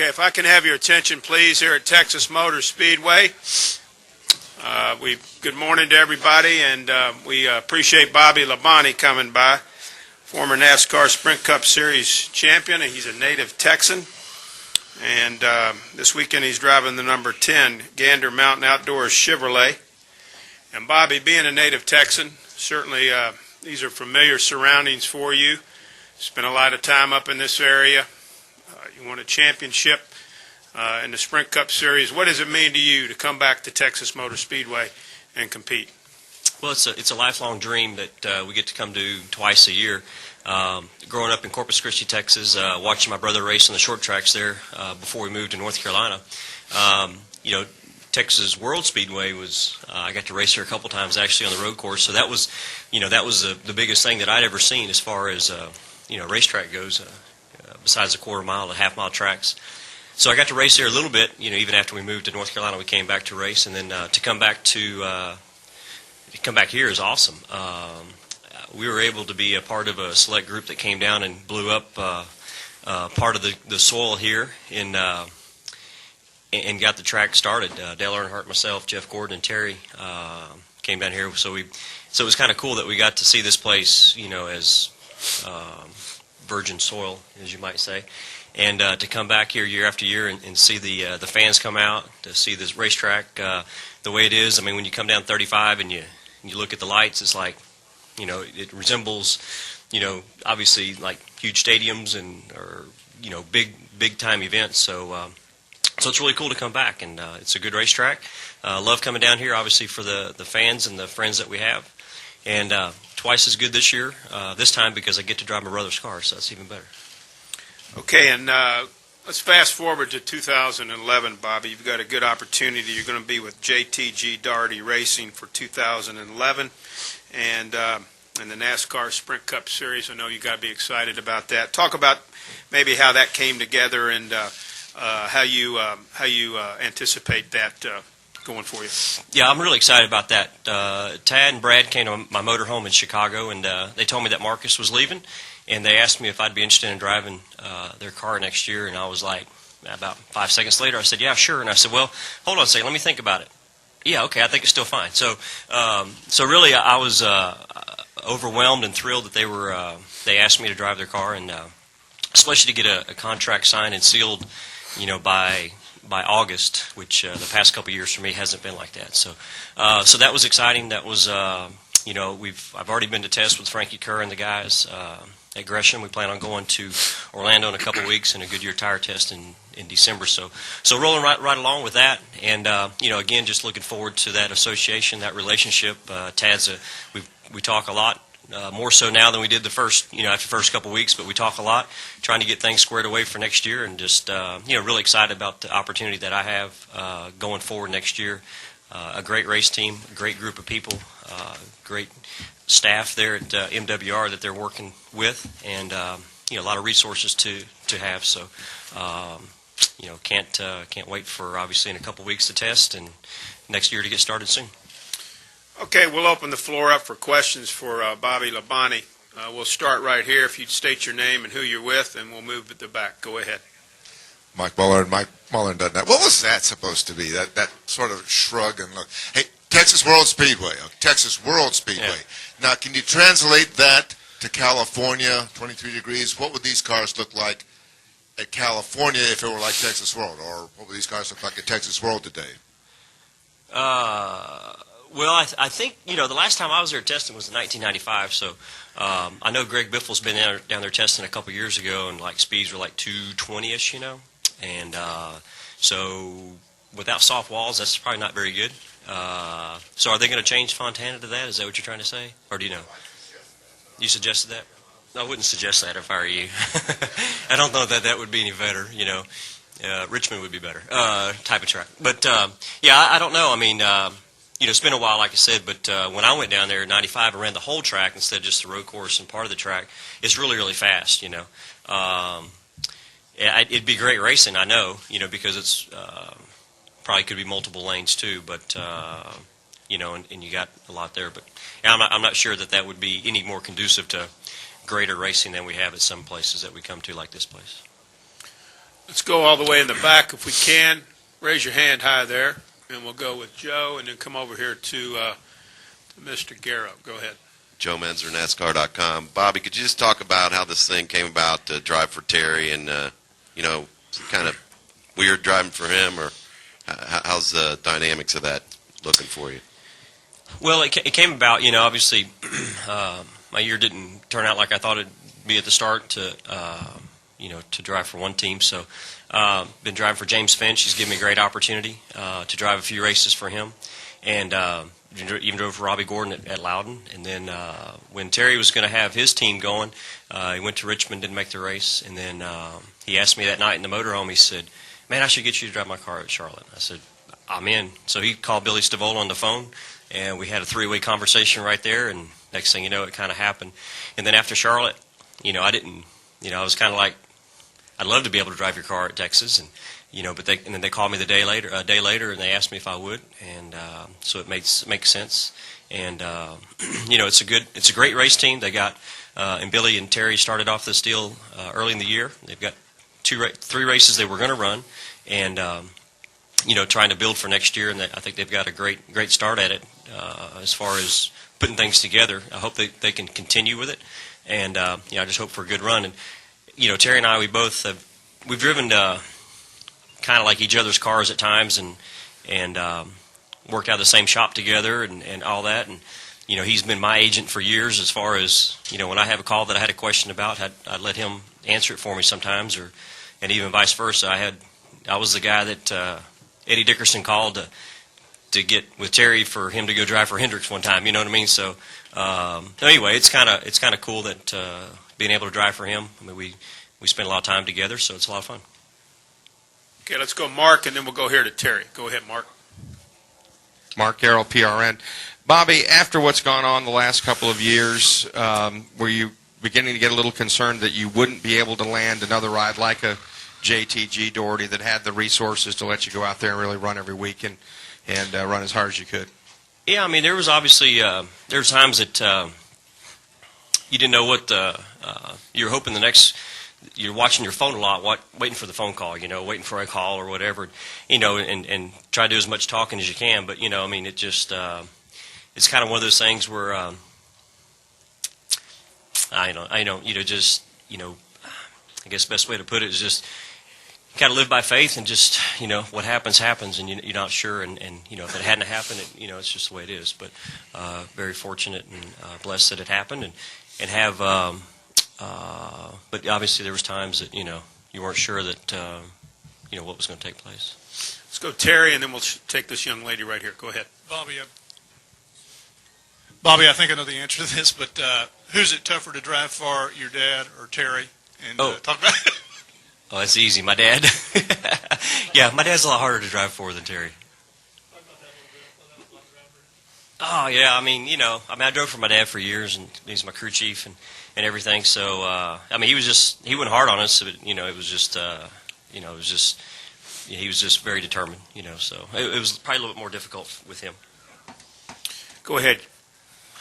Okay, if I can have your attention, please, here at Texas Motor Speedway. Good morning to everybody, and we appreciate Bobby Labonte coming by, former NASCAR Sprint Cup Series champion, and he's a native Texan. And this weekend he's driving the number 10 Gander Mountain Outdoors Chevrolet. And Bobby, being a native Texan, certainly these are familiar surroundings for you. Spent a lot of time up in this area. You won a championship in the Sprint Cup Series. What does it mean to you to come back to Texas Motor Speedway and compete? Well, it's a lifelong dream that we get to come to twice a year. Growing up in Corpus Christi, Texas, watching my brother race on the short tracks there before we moved to North Carolina. Texas World Speedway was I got to race here a couple times actually on the road course. So that was the biggest thing that I'd ever seen as far as racetrack goes. Besides the quarter mile and half mile tracks. So I got to race here a little bit, even after we moved to North Carolina, we came back to race, and then to come back here is awesome. We were able to be a part of a select group that came down and blew up part of the soil here and got the track started. Dale Earnhardt, myself, Jeff Gordon, and Terry came down here. So it was kind of cool that we got to see this place, as virgin soil, as you might say, and to come back here year after year and see the fans come out, to see this racetrack the way it is. I mean, when you come down 35 and you look at the lights, it's like, it resembles, obviously like huge stadiums or big time events. So it's really cool to come back, and it's a good racetrack. Love coming down here, obviously, for the fans and the friends that we have, and twice as good this year, this time because I get to drive my brother's car, so that's even better. Okay, and let's fast forward to 2011, Bobby. You've got a good opportunity. You're going to be with JTG Daugherty Racing for 2011, and in the NASCAR Sprint Cup Series. I know you got to be excited about that. Talk about maybe how that came together and how you anticipate that going for you. Yeah, I'm really excited about that. Tad and Brad came to my motorhome in Chicago, and they told me that Marcus was leaving, and they asked me if I'd be interested in driving their car next year, and I was like, about 5 seconds later, I said, yeah, sure. And I said, well, hold on a second, let me think about it. Yeah, okay, I think it's still fine. So really, I was overwhelmed and thrilled that they asked me to drive their car, and especially to get a contract signed and sealed, by August, which the past couple of years for me hasn't been like that. So that was exciting. That was, I've already been to test with Frankie Kerr and the guys at Gresham. We plan on going to Orlando in a couple of weeks and a Goodyear tire test in December. So rolling right along with that, and again, just looking forward to that association, that relationship. Tad's we talk a lot. More so now than we did after the first couple of weeks, but we talk a lot, trying to get things squared away for next year, and just really excited about the opportunity that I have going forward next year. A great race team, a great group of people, great staff there at MWR that they're working with, and a lot of resources to have. So can't wait for, obviously, in a couple of weeks to test, and next year to get started soon. Okay, we'll open the floor up for questions for Bobby Labonte. We'll start right here. If you'd state your name and who you're with, and we'll move to the back. Go ahead. Mike Muller, and Mike Muller doesn't know. What was that supposed to be, that sort of shrug and look? Hey, Texas World Speedway. Texas World Speedway. Yeah. Now, can you translate that to California, 23 degrees? What would these cars look like at California if it were like Texas World? Or what would these cars look like at Texas World today? Well, I think, the last time I was there testing was in 1995, so I know Greg Biffle's been down there testing a couple years ago, and speeds were 220-ish, and so without soft walls, that's probably not very good. So are they going to change Fontana to that? Is that what you're trying to say? Or do you know? You suggested that? I wouldn't suggest that if I were you. I don't know that would be any better, Richmond would be better, type of track. But, I don't know. I mean, it's been a while, like I said, but when I went down there in 95 and ran the whole track instead of just the road course and part of the track, it's really, really fast, It'd be great racing, I know, because it's probably could be multiple lanes too, but, and you got a lot there. But I'm not sure that would be any more conducive to greater racing than we have at some places that we come to, like this place. Let's go all the way in the back if we can. Raise your hand high there, and we'll go with Joe, and then come over here to Mr. Garrow. Go ahead. Joe Menzer, NASCAR.com. Bobby, could you just talk about how this thing came about to drive for Terry and, some kind of weird driving for him, or how's the dynamics of that looking for you? Well, it came about, obviously my year didn't turn out like I thought it'd be at the start to drive for one team. So been driving for James Finch. He's given me a great opportunity to drive a few races for him. And even drove for Robbie Gordon at Loudon. And then when Terry was going to have his team going, he went to Richmond, didn't make the race. And then he asked me that night in the motorhome, he said, "Man, I should get you to drive my car at Charlotte." I said, "I'm in." So he called Billy Stavola on the phone, and we had a three-way conversation right there. And next thing you know, it kind of happened. And then after Charlotte, I didn't, I was kind of like, I'd love to be able to drive your car at Texas. And but then they called me a day later, and they asked me if I would, and so it makes sense. And it's a great race team. They got and Billy and Terry started off this deal early in the year. They've got three races they were going to run, and trying to build for next year. And I think they've got a great start at it as far as putting things together. I hope they can continue with it, and I just hope for a good run. And Terry and I, we've driven kind of like each other's cars at times, and worked out of the same shop together and all that. And he's been my agent for years as far as when I have a call that I had a question about, I'd let him answer it for me sometimes, and even vice versa. I was the guy that Eddie Dickerson called to get with Terry for him to go drive for Hendricks one time. You know what I mean? So anyway, it's kind of cool that being able to drive for him. I mean, we spend a lot of time together, so it's a lot of fun. Okay, let's go Mark, and then we'll go here to Terry. Go ahead, Mark. Mark Garrell, PRN. Bobby, after what's gone on the last couple of years, were you beginning to get a little concerned that you wouldn't be able to land another ride like a JTG Daugherty that had the resources to let you go out there and really run every week and run as hard as you could? Yeah, I mean, there was obviously there were times that you didn't know what you were hoping the next. You're watching your phone a lot, waiting for the phone call, waiting for a call or whatever, and try to do as much talking as you can. But, I mean, it just, it's kind of one of those things where, I guess the best way to put it is just kind of live by faith and just, what happens, happens, and you're not sure. And if it hadn't happened, it's just the way it is. But very fortunate and blessed that it happened and have, but obviously there was times that, you weren't sure that, what was going to take place. Let's go Terry, and then we'll take this young lady right here. Go ahead. Bobby, I think I know the answer to this, but who's it tougher to drive for, your dad or Terry? And talk about it. Oh, that's easy. My dad. Yeah, my dad's a lot harder to drive for than Terry. Oh, yeah, I mean, I drove for my dad for years, and he's my crew chief and everything. So, I mean, he went hard on us, but, it was just, he was just very determined, so it was probably a little bit more difficult with him. Go ahead.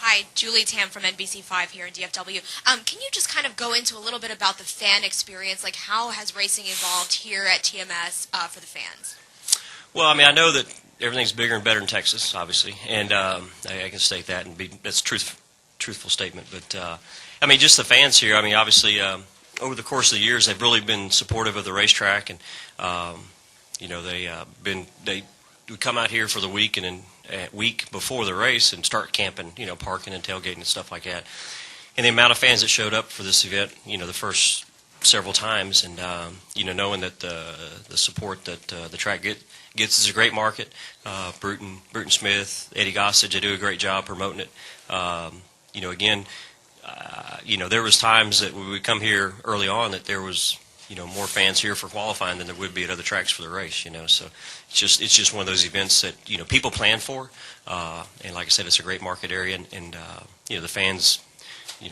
Hi, Julie Tam from NBC5 here in DFW. Can you just kind of go into a little bit about the fan experience? Like, how has racing evolved here at TMS for the fans? Well, I mean, I know that everything's bigger and better in Texas, obviously, and I can state that, and that's a truthful statement. But, I mean, just the fans here, I mean, obviously, over the course of the years, they've really been supportive of the racetrack, and, they would come out here for the week and then week before the race and start camping, parking and tailgating and stuff like that. And the amount of fans that showed up for this event, the first several times, and knowing that the support that the track gets is a great market. Bruton Smith, Eddie Gossage, they do a great job promoting it. Again, there was times that we would come here early on that there was more fans here for qualifying than there would be at other tracks for the race. So it's just one of those events that people plan for, and like I said, it's a great market area, and the fans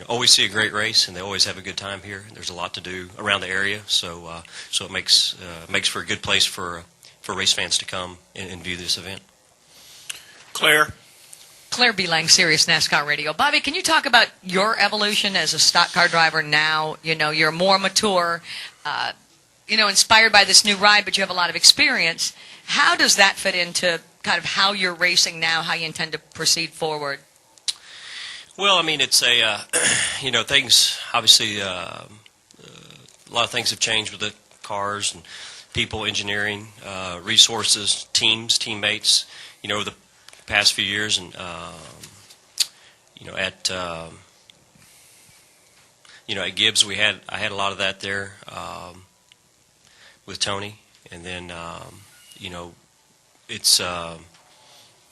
always see a great race, and they always have a good time here. There's a lot to do around the area, so it makes for a good place for race fans to come and view this event. Claire B. Lang, Sirius NASCAR Radio. Bobby, can you talk about your evolution as a stock car driver now? You're more mature. inspired by this new ride, but you have a lot of experience. How does that fit into kind of how you're racing now, how you intend to proceed forward? Well, I mean, it's a, things, obviously, a lot of things have changed with the cars and people, engineering, resources, teammates, over the past few years. And, at Gibbs, I had a lot of that there with Tony. And then, it's, so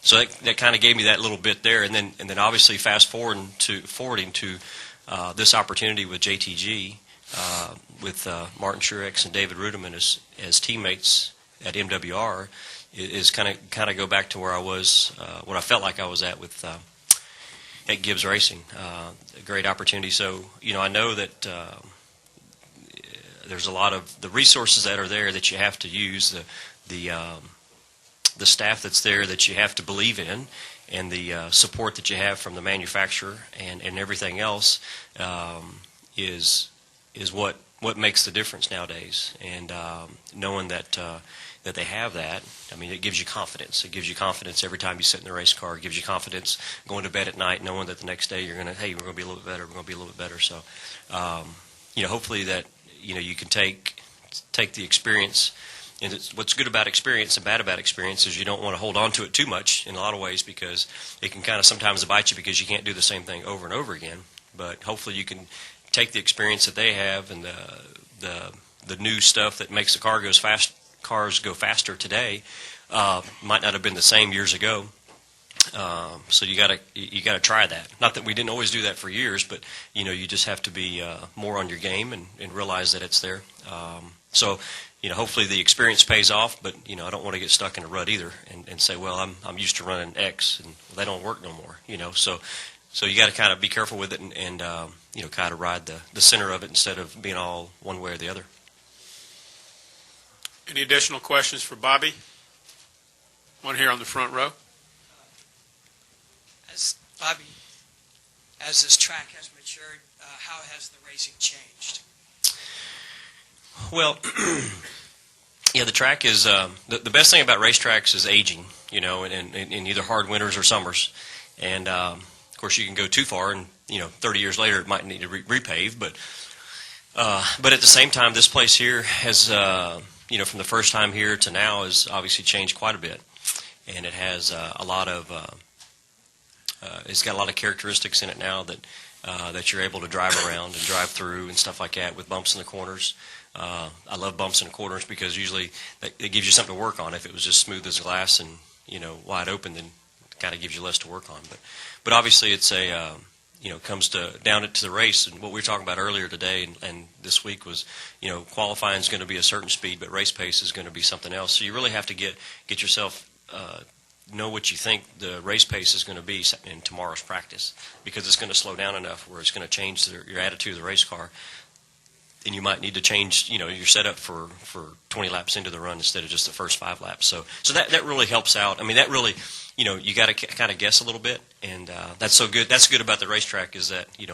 that kind of gave me that little bit there. And then obviously fast forwarding to this opportunity with JTG, with Martin Truex and David Rudiman as teammates at MWR, is kind of go back to where I was, what I felt like I was at with at Gibbs Racing. A great opportunity. So I know that there's a lot of the resources that are there that you have to use, the staff that's there that you have to believe in, and the support that you have from the manufacturer and everything else is what makes the difference nowadays. And knowing that they have that, I mean, it gives you confidence. It gives you confidence every time you sit in the race car. It gives you confidence going to bed at night, knowing that the next day we're going to be a little bit better. We're going to be a little bit better. So, hopefully that you can take the experience. And what's good about experience and bad about experience is you don't want to hold on to it too much in a lot of ways, because it can kind of sometimes bite you because you can't do the same thing over and over again. But hopefully you can take the experience that they have and the new stuff that makes the cars go faster today. Might not have been the same years ago. So you gotta try that. Not that we didn't always do that for years, but you just have to be more on your game and realize that it's there. So hopefully the experience pays off, but I don't want to get stuck in a rut either and say, well, I'm used to running X and they don't work no more. So you got to kind of be careful with it and kind of ride the center of it instead of being all one way or the other. Any additional questions for Bobby? One here on the front row. Bobby, as this track has matured, how has the racing changed? Well, the track is the best thing about racetracks is aging. In either hard winters or summers, and of course you can go too far, and 30 years later it might need to repave. But at the same time, this place here has from the first time here to now has obviously changed quite a bit, and it has a lot of it's got a lot of characteristics in it now that you're able to drive around and drive through and stuff like that with bumps in the corners. I love bumps in the corners because usually it gives you something to work on. If it was just smooth as glass and wide open, then it kind of gives you less to work on. But obviously it's comes down to the race, and what we were talking about earlier today and this week was qualifying is going to be a certain speed, but race pace is going to be something else. So you really have to get yourself know what you think the race pace is going to be in tomorrow's practice, because it's going to slow down enough where it's going to change your attitude of the race car. And you might need to change, your setup for 20 laps into the run instead of just the first 5 laps. So that really helps out. I mean, that really, you got to kind of guess a little bit, and that's so good. That's good about the racetrack is that you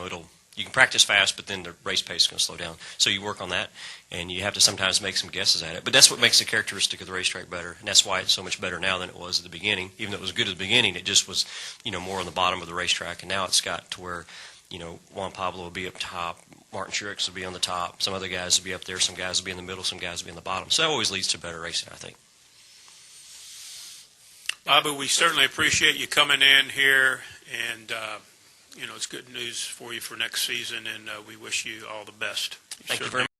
can practice fast, but then the race pace is going to slow down. So you work on that, and you have to sometimes make some guesses at it. But that's what makes the characteristic of the racetrack better, and that's why it's so much better now than it was at the beginning. Even though it was good at the beginning, it just was, more on the bottom of the racetrack, and now it's got to where, Juan Pablo will be up top, Martin Truex will be on the top, some other guys will be up there, some guys will be in the middle, some guys will be in the bottom. So that always leads to better racing, I think. Bobby, we certainly appreciate you coming in here, and it's good news for you for next season, and we wish you all the best. Thank you very much.